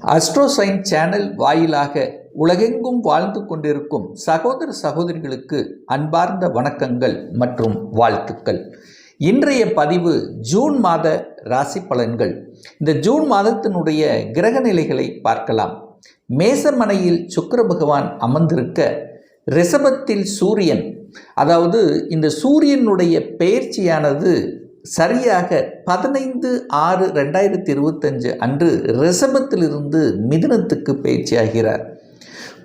அஸ்ட்ரோசைன் channel வாயிலாக உலகெங்கும் வாழ்ந்து கொண்டிருக்கும் சகோதர சகோதரிகளுக்கு அன்பார்ந்த வணக்கங்கள் மற்றும் வாழ்த்துக்கள். இன்றைய பதிவு ஜூன் மாத ராசி பலன்கள். இந்த ஜூன் மாதத்தினுடைய கிரக நிலைகளை பார்க்கலாம். மேசமனையில் சுக்கிர பகவான் அமர்ந்திருக்க, ரிஷபத்தில் சூரியன், அதாவது இந்த சூரியனுடைய பெயர்ச்சியானது சரியாக 15/6/2025 அன்று ரிஷபத்திலிருந்து மிதுனத்துக்கு பயிற்சியாகிறார்.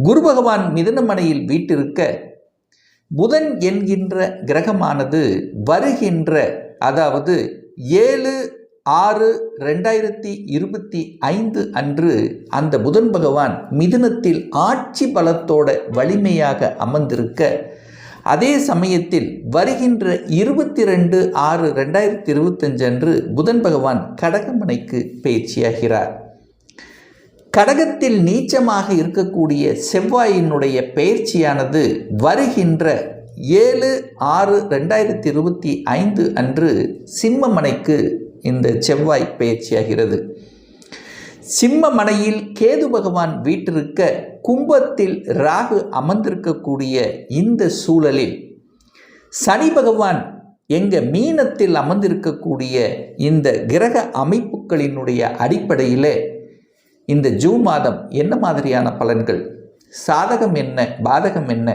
குரு பகவான் மிதுனமனையில் வீட்டிருக்க, புதன் என்கின்ற கிரகமானது வருகின்ற, அதாவது 7/6/2025 அன்று அந்த புதன் பகவான் மிதுனத்தில் ஆட்சி பலத்தோட வலிமையாக அமர்ந்திருக்க, அதே சமயத்தில் வருகின்ற 22/6/2025 அன்று புதன் பகவான் கடகமனைக்கு பயிற்சியாகிறார். கடகத்தில் நீச்சமாக இருக்கக்கூடிய செவ்வாயினுடைய பயிற்சியானது வருகின்ற 7/6/2025 அன்று சிம்மமனைக்கு இந்த செவ்வாய் பயிற்சியாகிறது. சிம்மமனையில் கேது பகவான் வீற்றிருக்க, கும்பத்தில் ராகு அமர்ந்திருக்கக்கூடிய இந்த சூழலில் சனி பகவான் மீனத்தில் அமர்ந்திருக்கக்கூடிய இந்த கிரக அமைப்புகளினுடைய அடிப்படையில் இந்த ஜூன் மாதம் என்ன மாதிரியான பலன்கள், சாதகம் என்ன, பாதகம் என்ன,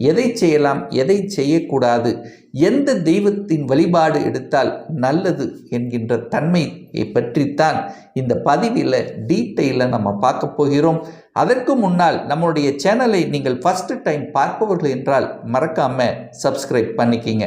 எதை செய்யலாம், எதை செய்யக்கூடாது, எந்த தெய்வத்தின் வழிபாடு எடுத்தால் நல்லது என்கின்ற தன்மையை பற்றித்தான் இந்த பதிவில் டீட்டெயிலில் நம்ம பார்க்க போகிறோம். அதற்கு முன்னால் நம்மளுடைய சேனலை நீங்கள் ஃபர்ஸ்ட் டைம் பார்ப்பவர்கள் என்றால் மறக்காமல் சப்ஸ்கிரைப் பண்ணிக்கிங்க.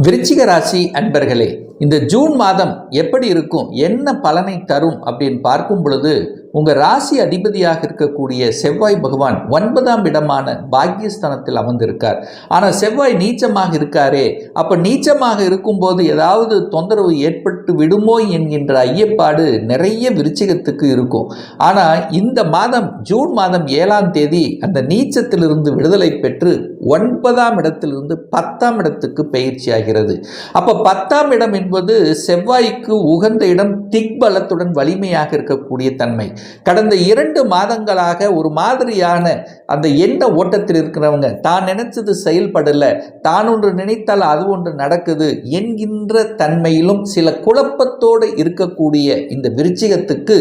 விருச்சிக ராசி அன்பர்களே, இந்த ஜூன் மாதம் எப்படி இருக்கும், என்ன பலனை தரும் அப்படின்னு பார்க்கும் பொழுது, உங்கள் ராசி அதிபதியாக இருக்கக்கூடிய செவ்வாய் பகவான் 9ஆம் இடமான பாக்கியஸ்தானத்தில் அமர்ந்திருக்கார். ஆனால் செவ்வாய் நீச்சமாக இருக்காரே, அப்போ நீச்சமாக இருக்கும்போது ஏதாவது தொந்தரவு ஏற்பட்டு விடுமோ என்கின்ற ஐயப்பாடு நிறைய விருச்சிகத்துக்கு இருக்கும். ஆனால் இந்த மாதம் ஜூன் மாதம் 7ஆம் தேதி அந்த நீச்சத்திலிருந்து விடுதலை பெற்று 9ஆம் இடத்திலிருந்து 10ஆம் இடத்துக்கு பயிற்சியாகிறது. அப்போ 10ஆம் இடம் என்பது செவ்வாய்க்கு உகந்த இடம், திக்பலத்துடன் வலிமையாக இருக்கக்கூடிய தன்மை. கடந்த 2 மாதங்களாக ஒரு மாதிரியான அந்த எண்ண ஓட்டத்தில் இருக்கிறவங்க, தான் நினைச்சது செயல்படலை, தான் ஒன்று நினைத்தால் அது ஒன்று நடக்குது என்கின்ற தன்மையிலும் சில குழப்பத்தோடு இருக்கக்கூடிய இந்த விருச்சிகத்துக்கு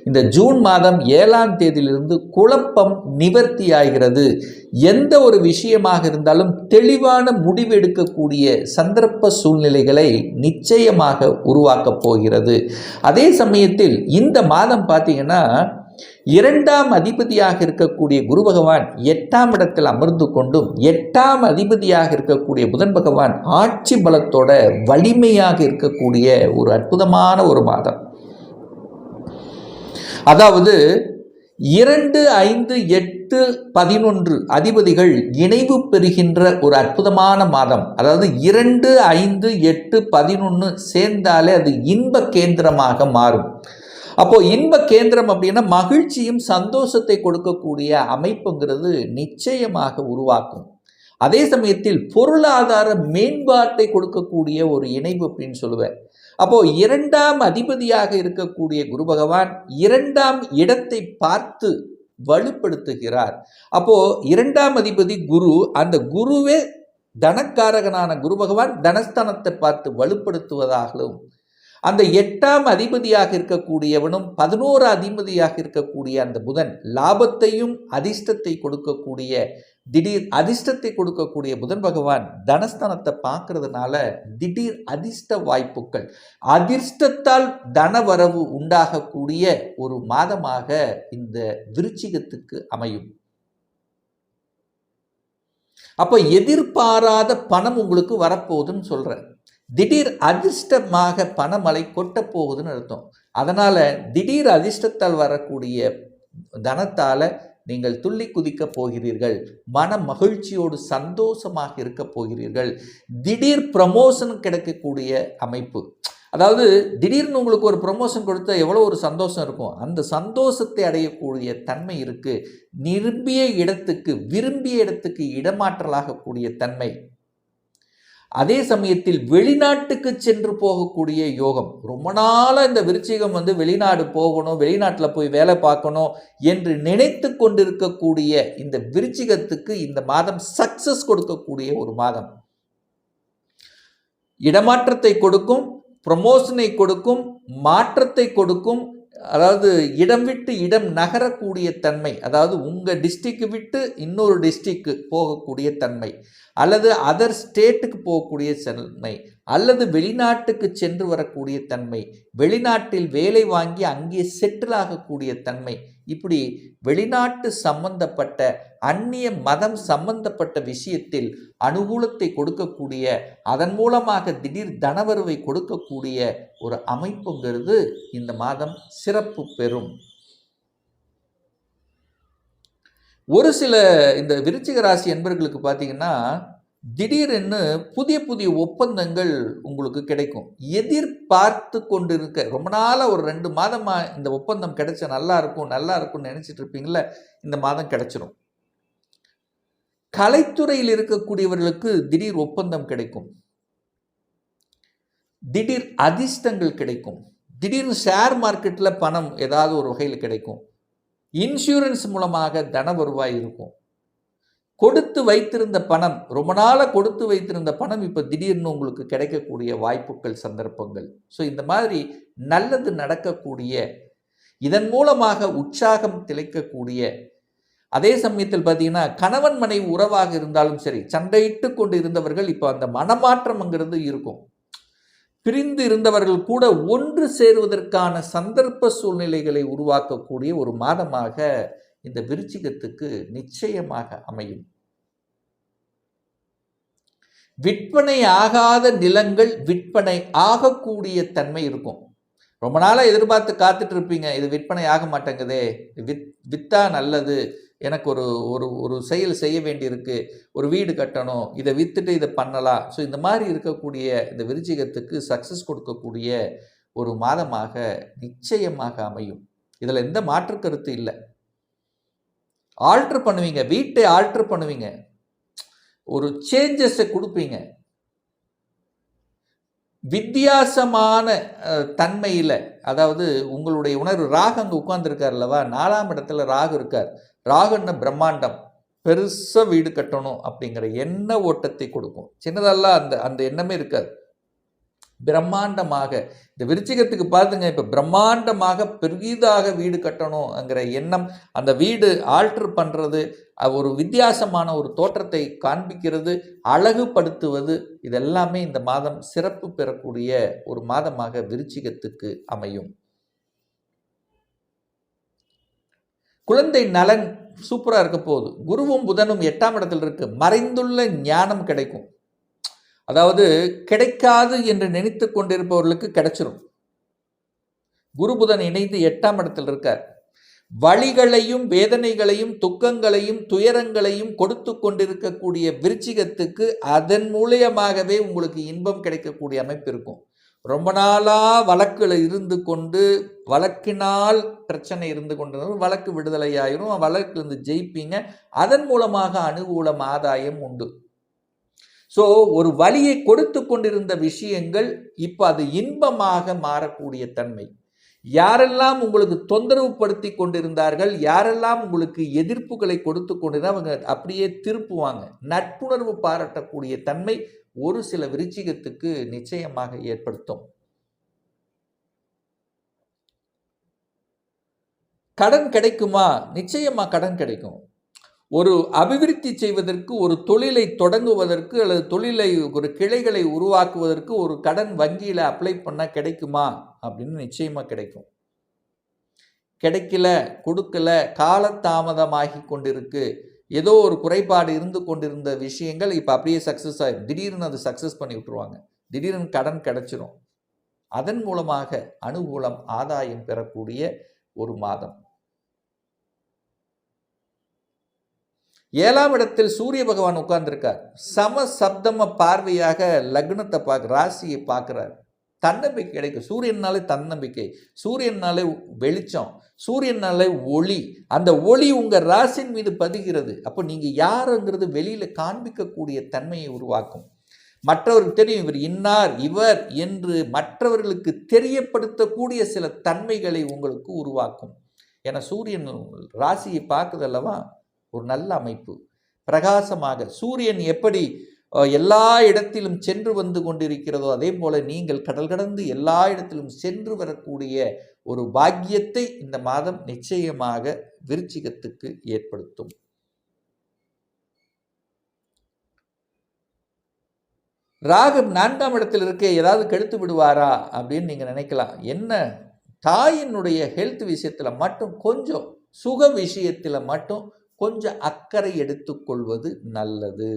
இந்த ஜூன் மாதம் 7ஆம் தேதியிலிருந்து குழப்பம் நிவர்த்தியாகிறது. எந்த ஒரு விஷயமாக இருந்தாலும் தெளிவான முடிவு எடுக்கக்கூடிய சந்தர்ப்ப சூழ்நிலைகளை நிச்சயமாக உருவாக்கப் போகிறது. அதே சமயத்தில் இந்த மாதம் பார்த்தீங்கன்னா 2ஆம் அதிபதியாக இருக்கக்கூடிய குரு பகவான் 8ஆம் இடத்தில் அமர்ந்து கொண்டும், 8ஆம் அதிபதியாக இருக்கக்கூடிய புதன் பகவான் ஆட்சி பலத்தோட வலிமையாக இருக்கக்கூடிய ஒரு அற்புதமான ஒரு மாதம். அதாவது 2, 5, 8, 11 அதிபதிகள் இணைவு பெறுகின்ற ஒரு அற்புதமான மாதம். அதாவது 2, 5, 8, 11 சேர்ந்தாலே அது இன்ப கேந்திரமாக மாறும். அப்போ இன்ப கேந்திரம் அப்படின்னா மகிழ்ச்சியும் சந்தோஷத்தை கொடுக்கக்கூடிய அமைப்புங்கிறது நிச்சயமாக உருவாக்கும். அதே சமயத்தில் பொருளாதார மேம்பாட்டை கொடுக்கக்கூடிய ஒரு இணைவு அப்படின்னு சொல்லுவேன். அப்போ 2ஆம் அதிபதியாக இருக்கக்கூடிய குரு பகவான் 2ஆம் இடத்தை பார்த்து வலுப்படுத்துகிறார். அப்போ 2ஆம் அதிபதி குரு, அந்த குருவே தனக்காரகனான குரு பகவான் தனஸ்தானத்தை பார்த்து வலுப்படுத்துவதாகவும், அந்த 8ஆம் அதிபதியாக இருக்கக்கூடியவனும் 11 அதிபதியாக இருக்கக்கூடிய அந்த புதன் லாபத்தையும் அதிர்ஷ்டத்தை கொடுக்கக்கூடிய, திடீர் அதிர்ஷ்டத்தை கொடுக்கக்கூடிய புதன் பகவான் தனஸ்தானத்தை பார்க்கறதுனால திடீர் அதிர்ஷ்ட வாய்ப்புகள், அதிர்ஷ்டத்தால் தனவரவு உண்டாகக்கூடிய ஒரு மாதமாக இந்த விருச்சிகத்துக்கு அமையும். அப்போ எதிர்பாராத பணம் உங்களுக்கு வரப்போகுதுன்னு சொல்றேன். திடீர் அதிர்ஷ்டமாக பணமழை கொட்ட போகுதுன்னு அர்த்தம். அதனால திடீர் அதிர்ஷ்டத்தால் வரக்கூடிய தனத்தால நீங்கள் துள்ளி குதிக்க போகிறீர்கள், மன மகிழ்ச்சியோடு சந்தோஷமாக இருக்க போகிறீர்கள். திடீர் ப்ரமோஷன் கிடைக்கக்கூடிய அமைப்பு. அதாவது திடீர்னு உங்களுக்கு ஒரு ப்ரமோஷன் கொடுத்தா எவ்வளோ ஒரு சந்தோஷம் இருக்கும், அந்த சந்தோஷத்தை அடையக்கூடிய தன்மை இருக்குது. விரும்பிய இடத்துக்கு இடமாற்றலாகக்கூடிய தன்மை. அதே சமயத்தில் வெளிநாட்டுக்கு சென்று போகக்கூடிய யோகம். ரொம்ப நாளாக இந்த விருச்சிகம் வெளிநாடு போகணும், வெளிநாட்டில் போய் வேலை பார்க்கணும் என்று நினைத்து கொண்டிருக்கக்கூடிய இந்த விருச்சிகத்துக்கு இந்த மாதம் சக்சஸ் கொடுக்கக்கூடிய ஒரு மாதம். இடமாற்றத்தை கொடுக்கும், ப்ரமோஷனை கொடுக்கும், மாற்றத்தை கொடுக்கும். அதாவது இடம் விட்டு இடம் நகரக்கூடிய தன்மை, அதாவது உங்கள் டிஸ்ட்ரிக்ட் விட்டு இன்னொரு டிஸ்ட்ரிக்ட் போகக்கூடிய தன்மை, அல்லது அதர் ஸ்டேட்டுக்கு போகக்கூடிய தன்மை, அல்லது வெளிநாட்டுக்கு சென்று வரக்கூடிய தன்மை, வெளிநாட்டில் வேலை வாங்கி அங்கே செட்டில் ஆகக்கூடிய தன்மை, இப்படி வெளிநாட்டு சம்பந்தப்பட்ட அந்நிய மதம் சம்பந்தப்பட்ட விஷயத்தில் அனுகூலத்தை கொடுக்கக்கூடிய, அதன் மூலமாக திடீர் தனவரவை கொடுக்கக்கூடிய ஒரு அமைப்புங்கிறது இந்த மாதம் சிறப்பு பெறும். ஒரு சில இந்த விருச்சிக ராசி என்பர்களுக்கு பார்த்தீங்கன்னா திடீரென்று புதிய புதிய ஒப்பந்தங்கள் உங்களுக்கு கிடைக்கும். எதிர்பார்த்து கொண்டு இருக்க ரொம்ப நாளாக ஒரு 2 மாதமாக இந்த ஒப்பந்தம் கிடைச்சா நல்லா இருக்கும்னு நினச்சிட்டு இருப்பீங்கள, இந்த மாதம் கிடைச்சிரும். கலைத்துறையில் இருக்கக்கூடியவர்களுக்கு திடீர் ஒப்பந்தம் கிடைக்கும், திடீர் அதிர்ஷ்டங்கள் கிடைக்கும், திடீர்னு ஷேர் மார்க்கெட்டில் பணம் ஏதாவது ஒரு வகையில் கிடைக்கும், இன்சூரன்ஸ் மூலமாக தன வருவாய் இருக்கும். கொடுத்து வைத்திருந்த பணம், ரொம்ப நாளாக கொடுத்து வைத்திருந்த பணம் இப்போ திடீர்னு உங்களுக்கு கிடைக்கக்கூடிய வாய்ப்புகள், சந்தர்ப்பங்கள். ஸோ இந்த மாதிரி நல்லது நடக்கக்கூடிய, இதன் மூலமாக உற்சாகம் திளைக்கக்கூடிய, அதே சமயத்தில் பார்த்தீங்கன்னா கணவன் மனைவி உறவாக இருந்தாலும் சரி, சண்டையிட்டு கொண்டு இருந்தவர்கள் இப்போ அந்த மனமாற்றம்ங்கிறது இருக்கும். பிரிந்து இருந்தவர்கள் கூட ஒன்று சேருவதற்கான சந்தர்ப்ப சூழ்நிலைகளை உருவாக்கக்கூடிய ஒரு மாதமாக இந்த விருச்சிகத்துக்கு நிச்சயமாக அமையும். விற்பனை ஆகாத நிலங்கள் விற்பனை ஆகக்கூடிய தன்மை இருக்கும். ரொம்ப நாளாக எதிர்பார்த்து காத்துட்டு இருப்பீங்க, இது விற்பனை ஆக மாட்டேங்குதே, விற்றா நல்லது, எனக்கு ஒரு செயல் செய்ய வேண்டியிருக்கு, ஒரு வீடு கட்டணும், இதை விற்றுட்டு இதை பண்ணலாம். ஸோ இந்த மாதிரி இருக்கக்கூடிய இந்த விருச்சிகத்துக்கு சக்ஸஸ் கொடுக்கக்கூடிய ஒரு மாதமாக நிச்சயமாக அமையும். இதில் எந்த மாற்று கருத்து இல்லை. ஆல்ட்ரு பண்ணுவீங்க, வீட்டை ஆல்ட்ரு பண்ணுவீங்க, ஒரு சேஞ்சஸை கொடுப்பீங்க. வித்தியாசமான தன்மையில், அதாவது உங்களுடைய உணர்வு, ராகு அங்கே உட்கார்ந்துருக்கார் அல்லவா, 4ஆம் இடத்துல ராகு இருக்கார். ராகுன்னு பிரம்மாண்டம், பெருசாக வீடு கட்டணும் அப்படிங்கிற எண்ண ஓட்டத்தை கொடுக்கும். சின்னதெல்லாம் அந்த எண்ணமே இருக்காது. பிரம்மாண்டமாக இந்த விருச்சிகத்துக்கு பார்த்துங்க, இப்போ பிரம்மாண்டமாக பெரிதாக வீடு கட்டணுங்கிற எண்ணம், அந்த வீடு ஆல்ட்ரு பண்ணுறது, ஒரு வித்தியாசமான ஒரு தோற்றத்தை காண்பிக்கிறது, அழகுபடுத்துவது, இதெல்லாமே இந்த மாதம் சிறப்பு பெறக்கூடிய ஒரு மாதமாக விருச்சிகத்துக்கு அமையும். குழந்தை நலன் சூப்பராக இருக்க போகுது. குருவும் புதனும் 8ஆம் இடத்தில் இருக்கு. மறைந்துள்ள ஞானம் கிடைக்கும். அதாவது கிடைக்காது என்று நினைத்து கொண்டிருப்பவர்களுக்கு கிடைச்சிரும். குரு புதன் இணைந்து 8ஆம் இடத்தில் இருக்கார். வலிகளையும் வேதனைகளையும் துக்கங்களையும் துயரங்களையும் கொடுத்து கொண்டிருக்கக்கூடிய விருச்சிகத்துக்கு அதன் மூலியமாகவே உங்களுக்கு இன்பம் கிடைக்கக்கூடிய அமைப்பு இருக்கும். ரொம்ப நாளாக வழக்கில் இருந்து கொண்டு, வழக்கினால் பிரச்சனை இருந்து கொண்டு, வழக்கு விடுதலையாயிரும், வழக்கிலிருந்து ஜெயிப்பீங்க, அதன் மூலமாக அனுகூலம் ஆதாயம் உண்டு. ஸோ ஒரு வலியை கொடுத்து கொண்டிருந்த விஷயங்கள் இப்போ அது இன்பமாக மாறக்கூடிய தன்மை. யாரெல்லாம் உங்களுக்கு தொந்தரவு படுத்தி கொண்டிருந்தார்கள், யாரெல்லாம் உங்களுக்கு எதிர்ப்புகளை கொடுத்து கொண்டிருந்தால் அவங்க அப்படியே திருப்புவாங்க. நட்புணர்வு பாராட்டக்கூடிய தன்மை ஒரு சில விருச்சிகத்துக்கு நிச்சயமாக ஏற்படுத்தும். கடன் கிடைக்குமா? நிச்சயமாக கடன் கிடைக்கும். ஒரு அபிவிருத்தி செய்வதற்கு, ஒரு தொழிலை தொடங்குவதற்கு, அல்லது தொழிலை ஒரு கிளைகளை உருவாக்குவதற்கு ஒரு கடன் வங்கியில் அப்ளை பண்ணால் கிடைக்குமா அப்படின்னு நிச்சயமாக கிடைக்கும். கிடைக்கல, கொடுக்கல, காலதாமதமாகி கொண்டிருக்கு, ஏதோ ஒரு குறைபாடு இருந்து கொண்டிருந்த விஷயங்கள் இப்போ அப்படியே சக்ஸஸ் ஆகிடும். திடீர்னு அது சக்ஸஸ் பண்ணி விட்டுருவாங்க. திடீர்னு கடன் கிடைச்சிரும். அதன் மூலமாக அனுகூலம் ஆதாயம் பெறக்கூடிய ஒரு மாதம். 7ஆம் இடத்தில் சூரிய பகவான் உட்கார்ந்துருக்கார். சம சப்தம பார்வையாக லக்னத்தை ராசியை பார்க்குறார். தன்னம்பிக்கை கிடைக்கும். சூரியனாலே தன்னம்பிக்கை, சூரியனாலே வெளிச்சம், சூரியனாலே ஒளி. அந்த ஒளி உங்கள் ராசியின் மீது பதிகிறது. அப்போ நீங்கள் யாருங்கிறது வெளியில் காண்பிக்கக்கூடிய தன்மையை உருவாக்கும். மற்றவருக்கு தெரியும் இவர் இன்னார் இவர் என்று மற்றவர்களுக்கு தெரியப்படுத்தக்கூடிய சில தன்மைகளை உங்களுக்கு உருவாக்கும். என சூரியன் ராசியை பார்க்குதல்லவா ஒரு நல்ல அமைப்பு. பிரகாசமாக சூரியன் எப்படி எல்லா இடத்திலும் சென்று வந்து கொண்டிருக்கிறதோ அதே போல நீங்கள் கடல் கடந்து எல்லா இடத்திலும் சென்று வரக்கூடிய ஒரு பாக்கியத்தை இந்த மாதம் நிச்சயமாக விருச்சிகத்துக்கு ஏற்படுத்தும். ராகு 4ஆம் இடத்தில் இருக்க ஏதாவது கெடுத்து விடுவாரா அப்படின்னு நீங்க நினைக்கலாம். என்ன, தாயினுடைய ஹெல்த் விஷயத்துல மட்டும் கொஞ்சம், சுக விஷயத்துல மட்டும் கொஞ்சம் அக்கறை எடுத்துக்கொள்வது நல்லது.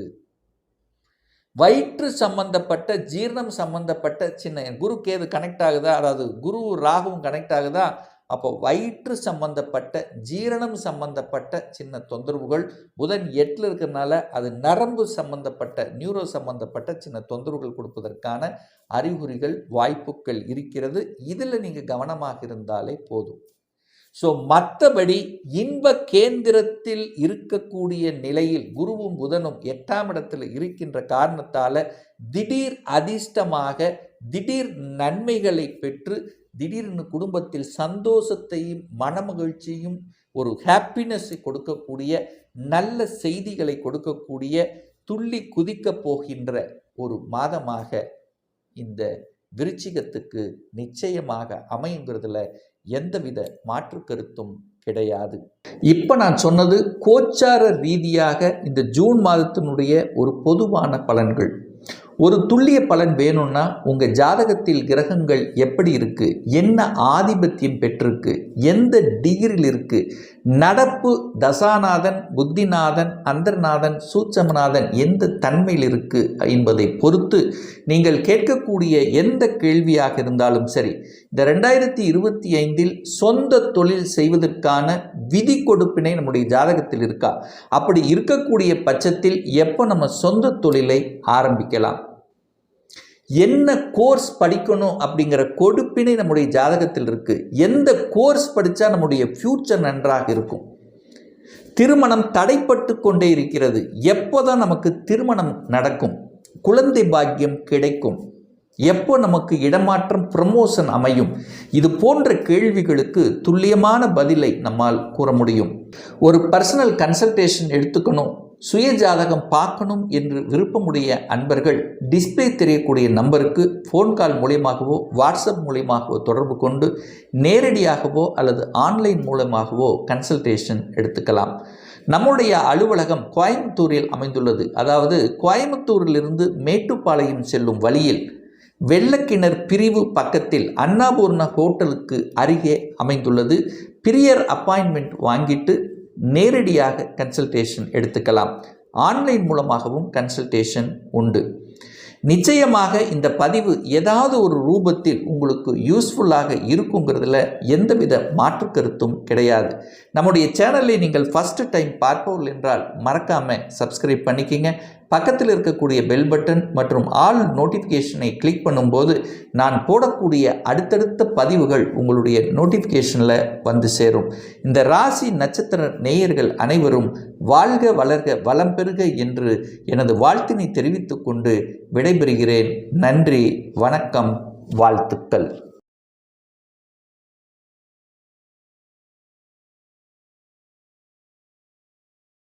வயிற்று சம்பந்தப்பட்ட ஜீரணம் சம்பந்தப்பட்ட சின்ன குரு கேது கனெக்ட் ஆகுதா, அதாவது குரு ராகுவும் கனெக்ட் ஆகுதா, அப்போ வயிற்று சம்பந்தப்பட்ட ஜீரணம் சம்பந்தப்பட்ட சின்ன தொந்தரவுகள், புதன் 8ல் இருக்கிறதுனால அது நரம்பு சம்பந்தப்பட்ட நியூரோ சம்பந்தப்பட்ட சின்ன தொந்தரவுகள் கொடுப்பதற்கான அறிகுறிகள் வாய்ப்புகள் இருக்கிறது. இதில் நீங்கள் கவனமாக இருந்தாலே போதும். ஸோ மற்றபடி இன்ப கேந்திரத்தில் இருக்கக்கூடிய நிலையில் குருவும் புதனும் 8ஆம் இடத்தில் இருக்கின்ற காரணத்தால் திடீர் அதிர்ஷ்டமாக திடீர் நன்மைகளை பெற்று திடீர்னு குடும்பத்தில் சந்தோஷத்தையும் மனமகிழ்ச்சியும் ஒரு ஹாப்பினஸை கொடுக்கக்கூடிய நல்ல செய்திகளை கொடுக்கக்கூடிய துள்ளி குதிக்க போகின்ற ஒரு மாதமாக இந்த விருச்சிகத்துக்கு நிச்சயமாக அமையுங்கிறதுல எந்தவித மாற்று கருத்தும் கிடையாது. இப்போ நான் சொன்னது கோச்சார ரீதியாக இந்த ஜூன் மாதத்தினுடைய ஒரு பொதுவான பலன்கள். ஒரு துல்லிய பலன் வேணும்னா உங்கள் ஜாதகத்தில் கிரகங்கள் எப்படி இருக்குது, என்ன ஆதிபத்தியம் பெற்றிருக்கு, எந்த டிகிரியில் இருக்குது, நடப்பு தசாநாதன் புத்திநாதன் அந்தர்நாதன் சூட்சமநாதன் எந்த தன்மையில் இருக்குது என்பதை பொறுத்து நீங்கள் கேட்கக்கூடிய எந்த கேள்வியாக இருந்தாலும் சரி, இந்த 2025 சொந்த தொழில் செய்வதற்கான விதி கொடுப்பினை நம்முடைய ஜாதகத்தில் இருக்கா, அப்படி இருக்கக்கூடிய பட்சத்தில் எப்போ நம்ம சொந்த தொழிலை ஆரம்பிக்கலாம், என்ன கோர்ஸ் படிக்கணும் அப்படிங்கிற கொடுப்பினை நம்முடைய ஜாதகத்தில் இருக்கு, எந்த கோர்ஸ் படித்தா நம்முடைய ஃபியூச்சர் நன்றாக இருக்கும், திருமணம் தடைப்பட்டு கொண்டே இருக்கிறது, எப்போதான் நமக்கு திருமணம் நடக்கும், குழந்தை பாக்கியம் கிடைக்கும், எப்போ நமக்கு இடமாற்றம் ப்ரமோஷன் அமையும், இது போன்ற கேள்விகளுக்கு துல்லியமான பதிலை நம்மால் கூற முடியும். ஒரு பர்சனல் கன்சல்டேஷன் எடுத்துக்கணும், சுய ஜாதகம் பார்க்கணும் என்று விருப்பமுடைய அன்பர்கள் டிஸ்பிளே தெரியக்கூடிய நம்பருக்கு ஃபோன் கால் மூலியமாகவோ வாட்ஸ்அப் மூலியமாகவோ தொடர்பு கொண்டு நேரடியாகவோ அல்லது ஆன்லைன் மூலமாகவோ கன்சல்டேஷன் எடுத்துக்கலாம். நம்முடைய அலுவலகம் கோயம்புத்தூரில் அமைந்துள்ளது. அதாவது கோயம்புத்தூரிலிருந்து மேட்டுப்பாளையம் செல்லும் வழியில் வெள்ளக்கிணர் பிரிவு பக்கத்தில் அன்னபூர்ணா ஹோட்டலுக்கு அருகே அமைந்துள்ளது. பிரியர் அப்பாயின்மெண்ட் வாங்கிட்டு நேரடியாக கன்சல்டேஷன் எடுத்துக்கலாம். ஆன்லைன் மூலமாகவும் கன்சல்டேஷன் உண்டு. நிச்சயமாக இந்த பதிவு ஏதாவது ஒரு ரூபத்தில் உங்களுக்கு யூஸ்ஃபுல்லாக இருக்குங்கிறதுல எந்தவித மாற்று கருத்தும் கிடையாது. நம்முடைய சேனலை நீங்கள் ஃபஸ்ட்டு டைம் பார்ப்பவர்கள் என்றால் மறக்காமல் சப்ஸ்கிரைப் பண்ணிக்கிங்க. பக்கத்தில் இருக்கக்கூடிய பெல் பட்டன் மற்றும் ஆல் நோட்டிஃபிகேஷனை கிளிக் பண்ணும்போது நான் போடக்கூடிய அடுத்தடுத்த பதிவுகள் உங்களுடைய நோட்டிஃபிகேஷனில் வந்து சேரும். இந்த ராசி நட்சத்திர நேயர்கள் அனைவரும் வாழ்க வளர்க வளம் பெறுக என்று எனது வாழ்த்தினை தெரிவித்துக் கொண்டு விடைபெறுகிறேன். நன்றி, வணக்கம், வாழ்த்துக்கள்.